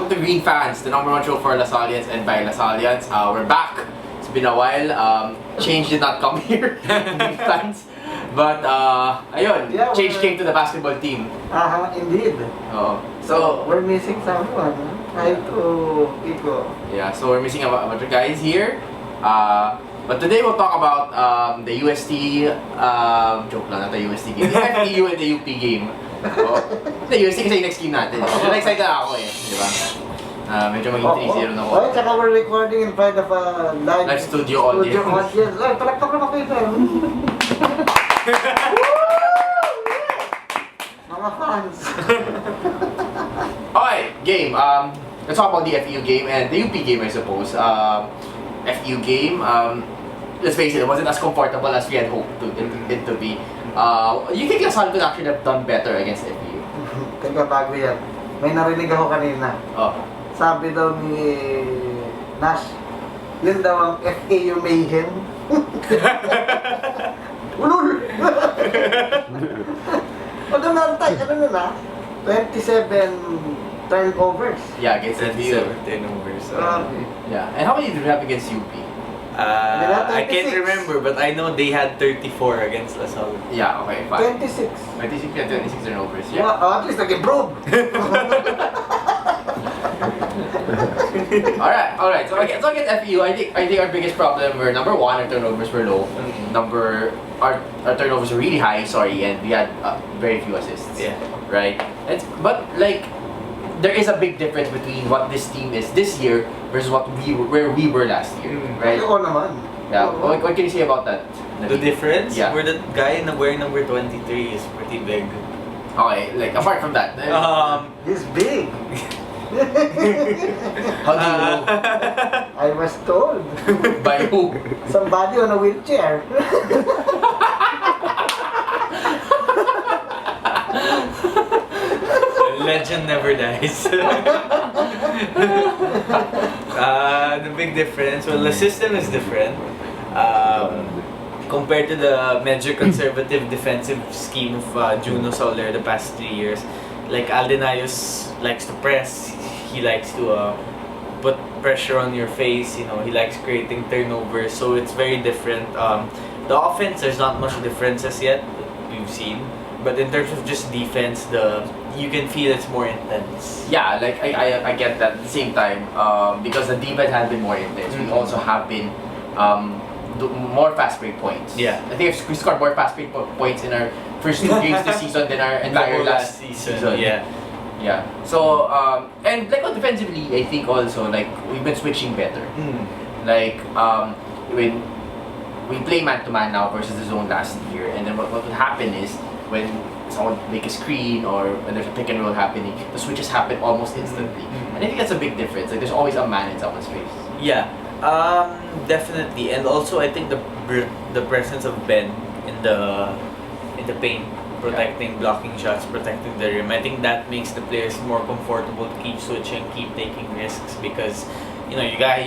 Welcome to Green Fans, the #1 show for Lasalians and by Lasalians. We're back. It's been a while. Change did not come here, Green Fans. But ayun, Yeah, change came to the basketball team. Indeed. So we're missing someone. Try to Kiko. yeah, so we're missing a bunch of guys here. But today we'll talk about the UST, joke lang, not the UST game, the FEU and the UP game. The UST kasi yung next game natin. Excited ako eh, di ba? Medyo maging 3-0 na ako. Oh, tsaka we're recording in front of a live studio audience. Ay, palakpak naman kayo sir. Mga fans. Okay, game. Let's talk about the FEU game and the UP game, I suppose. FEU game, let's face it, it wasn't as comfortable as we had hoped it to be. You think Lasal could actually have done better against FEU? Teka, bago yan. May narinig ako kanina. Sabi daw ni Nash, yun daw ang FEU Mayhem. Ulul! Pag nantay, ano na na? 27 turnovers. Yeah, against FEU. turnovers. Yeah, and how many did we have against UP? I can't remember, but I know they had 34 against LaSalle. Yeah, okay, fine. 26. 26 and 26 turnovers, yeah. At least nag-improve. Alright. So against FEU, I think our biggest problem were number one, our turnovers were low. Our turnovers were really high, and we had very few assists. Yeah. Right? But like, there is a big difference between what this team is this year versus where we were last year, right? Oo naman. Yeah. What can you say about that? The difference? Yeah. Where the guy wearing number 23 is pretty big. Okay, like apart from that, He's big. how do you know? I was told. By who? Somebody on a wheelchair. Legend never dies. The big difference, well, the system is different. Compared to the major conservative defensive scheme of Juno Soler the past 3 years. Like Aldenayos likes to press, he likes to put pressure on your face, he likes creating turnovers, so it's very different. The offense, there's not much differences yet that we've seen, but in terms of just defense, you can feel it's more intense. Yeah, like I get that. At the same time, because the defense has been more intense, we also have been more fast break points. Yeah, I think we scored more fast break points in our first 2 games this season than our entire last season. Yeah. So and like defensively, I think also like we've been switching better. Like when we play man to man now versus the zone last year, and then what would happen is when someone make a screen or when there's a pick and roll happening, the switches happen almost instantly. And I think that's a big difference. Like there's always a man in someone's face. Yeah, definitely. And also I think the presence of Ben in the paint, protecting, blocking shots, protecting the rim, I think that makes the players more comfortable to keep switching, keep taking risks, because you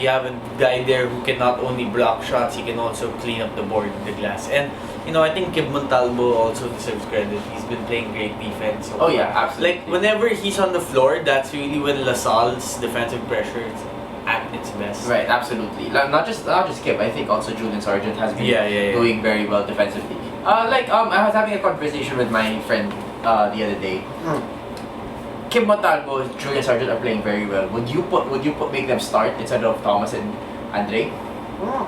have a guy there who can not only block shots, he can also clean up the board, the glass. And I think Kib Montalvo also deserves credit. He's been playing great defense. So yeah, absolutely. Like whenever he's on the floor, that's really when LaSalle's defensive pressure is at its best. Right, absolutely. Not just Kib. I think also Julian Sargent has been doing very well defensively. I was having a conversation with my friend the other day. Kim Montalvo, Julian Sargent are playing very well. Would you make them start instead of Thomas and Andre?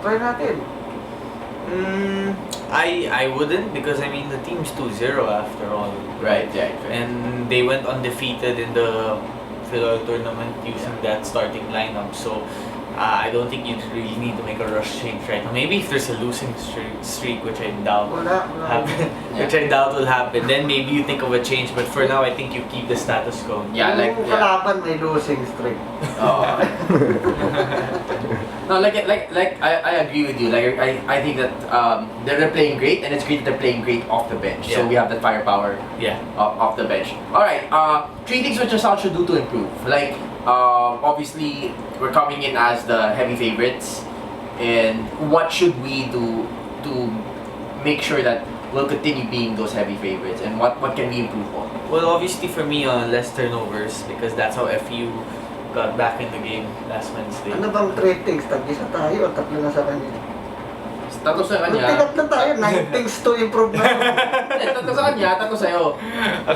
Try natin. I wouldn't, because the team's 2-0 after all. Right. And they went undefeated in the Philo tournament using that starting lineup. So I don't think you really need to make a rush change right now. Maybe if there's a losing streak, which I doubt will happen, then maybe you think of a change. But for now, I think you keep the status quo. Yeah, kalaban may losing streak. No, I agree with you. Like I think that they're playing great, and it's great that they're playing great off the bench. So we have that firepower. Off the bench. All right. 3 things which Lasal should do to improve. Like obviously we're coming in as the heavy favorites, and what should we do to make sure that we'll continue being those heavy favorites, and what can we improve on? Well, obviously for me, less turnovers, because that's how FU got back in the game last Wednesday. Ano bang 3 things? Tag-isa tayo o 3 na sa kanya? Tatlo sa kanya. Tigat na tayo, 9 things to improve na. Tatlo sa kanya, tatlo sa'yo.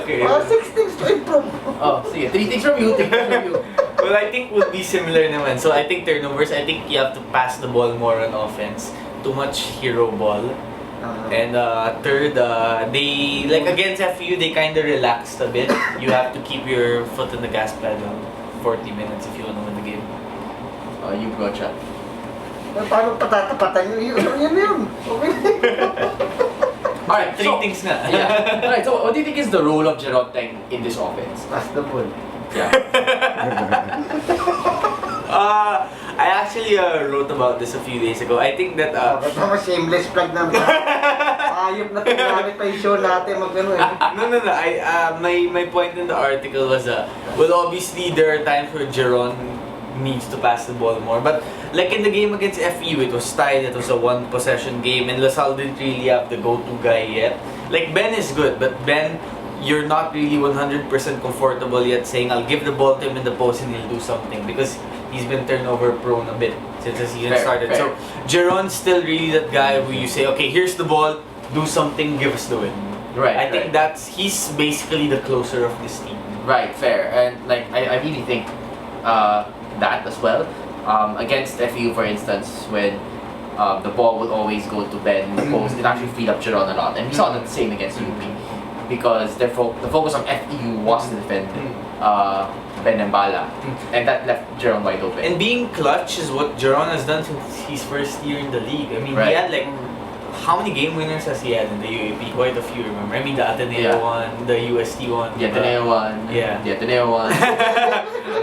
Okay. 6 things to improve. Oh, sige. 3 things from you, 3 things from you. Well, I think would be similar naman. So I think turnovers, I think you have to pass the ball more on offense. Too much hero ball. And third, they, like against FU, they kind of relaxed a bit. You have to keep your foot on the gas pedal 40 minutes if you want to win the game. You gotcha. Paano patatapatan yun? Yun. Okay. Alright, Three things na. Yeah. Alright, so what do you think is the role of Geronte in this offense? Pass the ball. Yeah. I actually wrote about this a few days ago. I think that Ba't naman shameless plug naman? Ayop na tinari pa yung show natin mag-ano eh. no. My point in the article was well, obviously there are times where Jeron needs to pass the ball more, but like in the game against FU, it was tied. It was a 1-possession game, and LaSalle didn't really have the go-to guy yet. Like Ben is good, but Ben, you're not really 100% comfortable yet saying I'll give the ball to him in the post and he'll do something because he's been turnover prone a bit since the season started. Fair. So Jeron's still really that guy who you say, okay, here's the ball, do something, give us the win. Right. I think he's basically the closer of this team. Right, fair. And like I really think that as well. Against FU, for instance, when the ball will always go to Ben in the post, it actually freed up Jeron a lot. And we saw that the same against UP. Because the focus on FEU was to defend Ben and Bala, and that left Jeron wide open. And being clutch is what Jeron has done since his first year in the league. I mean, Right. he had like, how many game winners has he had in the UAP? Quite a few, remember? I mean, the Ateneo one, the UST one. The Ateneo one. Yeah. The Ateneo one.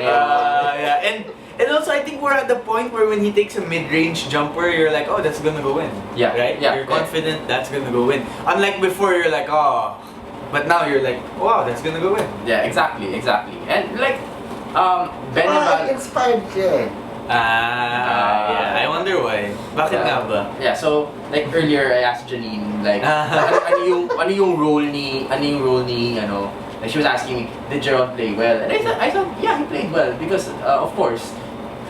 Yeah, and also I think we're at the point where when he takes a mid-range jumper, you're like, oh, that's gonna go in. Yeah. Right? Yeah. You're confident that's gonna go in. Unlike before, you're like, oh. But now you're like, wow, that's gonna go in. Yeah, exactly. And like, Ben and Bala. Inspired siya eh. Yeah, I wonder why. Bakit nga ba? Yeah, so like earlier I asked Janine like ano yung role ni like she was asking me, did Jeron play well? And I thought yeah, he played well because of course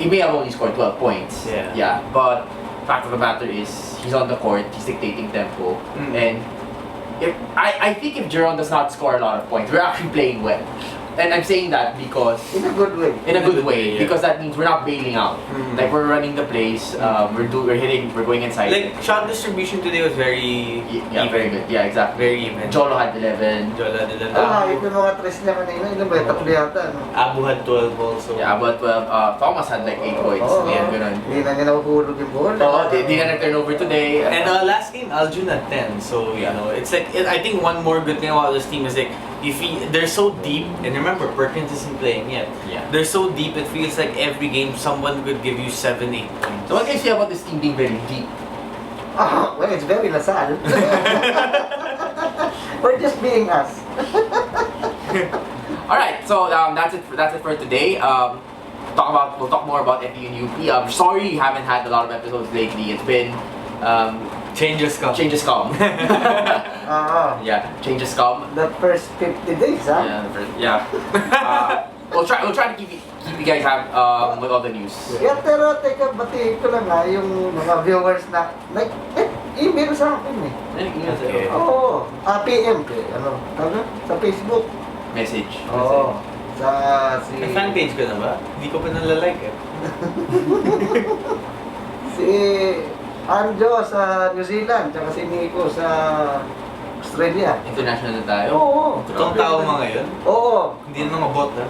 he may have only scored 12 points. Yeah, but fact of the matter is he's on the court, he's dictating tempo, and I think if Jeron does not score a lot of points, we're actually playing well. And I'm saying that because In a good way. Yeah. Because that means we're not bailing out. Like we're running the plays, we're going inside. Like, shot distribution today was very yeah, even. very good. Yeah, exactly. Very even. Jolo had 11. Jola did Ayop yung mga tres niya kanina. Ilan ba? Tatlo yata. No? Abu had 12 also. Yeah, but Thomas had like 8 points. Oo. Yeah, ganun. Hindi na niya nahuhulog yung ball. Oh, di na nag-turnover today. And last game, Aljun had 10. So, you know, it's like, I think one more good thing about this team is like, they're so deep, and remember, Perkins isn't playing yet. Yeah. They're so deep, it feels like every game someone could give you 7-8 points. So what can you say about this team being very deep? Well, it's very LaSalle. We're just being us. Alright, so that's it for today. We'll talk more about FU and UP. Sorry you haven't had a lot of episodes lately. It's been Changes come. Yeah, changes come. The first 50 days, ha? We'll try to keep you guys with all the news. Yeah, pero teka, batiin ko lang yung mga viewers na email sa akin eh. Okay. Oo. PM. Ano? Sa Facebook. Message. Oo. Sa May fan page ko na ba? Hindi ko pa nalalike eh. Si Anjo sa New Zealand, tsaka si Nico sa Australia. International na tayo. Oo. Totoong tao mga yun? Oo. Hindi na mga bot ha?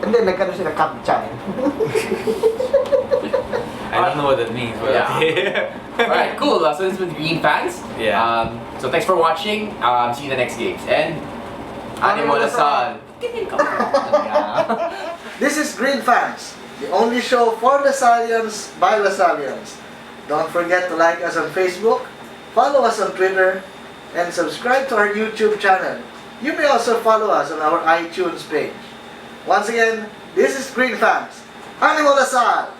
Hindi, nagkano sila captcha eh. I don't know what that means, but Yeah. okay. Alright, cool. So this has been Green Fans. Yeah. So thanks for watching. See you in the next games. And Animo Lasal. This is Green Fans, the only show for Lasallians by Lasallians. Don't forget to like us on Facebook, follow us on Twitter, and subscribe to our YouTube channel. You may also follow us on our iTunes page. Once again, this is Green Fans. Animo Lasal!